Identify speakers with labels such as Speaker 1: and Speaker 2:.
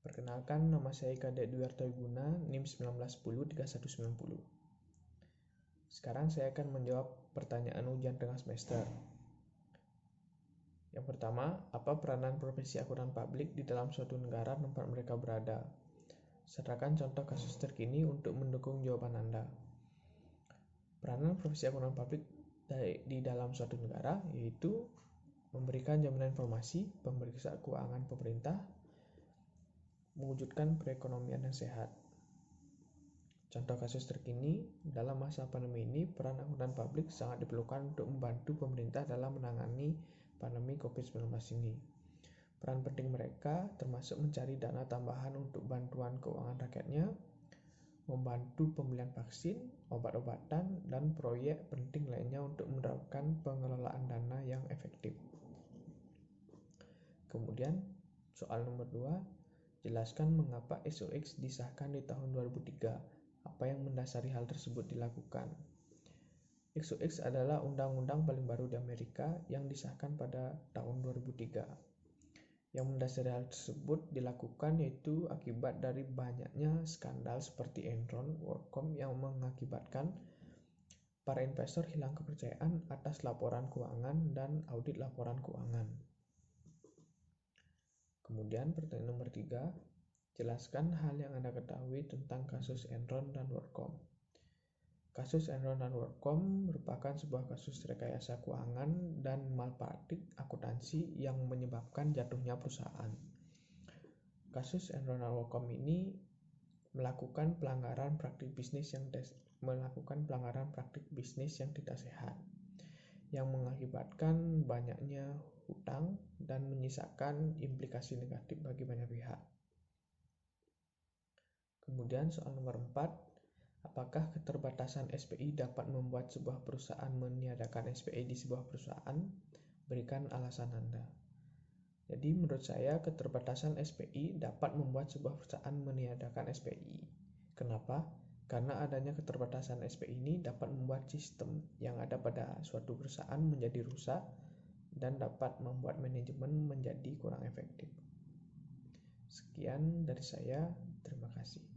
Speaker 1: Perkenalkan, nama saya Kadek Dwi Artawiguna, NIM 19103190. Sekarang saya akan menjawab pertanyaan ujian tengah semester. Yang pertama, apa peranan profesi akuntan publik di dalam suatu negara tempat mereka berada? Sertakan contoh kasus terkini untuk mendukung jawaban Anda. Peranan profesi akuntan publik di dalam suatu negara yaitu memberikan jaminan informasi, pemeriksa keuangan pemerintah, mewujudkan perekonomian yang sehat. Contoh kasus terkini, dalam masa pandemi ini, peran akuntan publik sangat diperlukan untuk membantu pemerintah dalam menangani pandemi COVID-19 ini. Peran penting mereka termasuk mencari dana tambahan untuk bantuan keuangan rakyatnya, membantu pembelian vaksin, obat-obatan, dan proyek penting lainnya untuk menerapkan pengelolaan dana yang efektif. Kemudian, soal nomor 2, jelaskan mengapa SOX disahkan di tahun 2003. Apa yang mendasari hal tersebut dilakukan? SOX adalah undang-undang paling baru di Amerika yang disahkan pada tahun 2003. Yang mendasari hal tersebut dilakukan yaitu akibat dari banyaknya skandal seperti Enron, WorldCom yang mengakibatkan para investor hilang kepercayaan atas laporan keuangan dan audit laporan keuangan. Kemudian pertanyaan nomor 3, jelaskan hal yang Anda ketahui tentang kasus Enron dan WorldCom. Kasus Enron dan WorldCom merupakan sebuah kasus rekayasa keuangan dan malpraktik akuntansi yang menyebabkan jatuhnya perusahaan. Kasus Enron dan WorldCom ini melakukan pelanggaran praktik bisnis yang tidak sehat, yang mengakibatkan banyaknya hutang dan menyisakan implikasi negatif bagi banyak pihak. Kemudian soal nomor 4, apakah keterbatasan SPI dapat membuat sebuah perusahaan meniadakan SPI di sebuah perusahaan? Berikan alasan Anda. Jadi menurut saya keterbatasan SPI dapat membuat sebuah perusahaan meniadakan SPI. Kenapa? Karena adanya keterbatasan SPI ini dapat membuat sistem yang ada pada suatu perusahaan menjadi rusak dan dapat membuat manajemen menjadi kurang efektif. Sekian dari saya, terima kasih.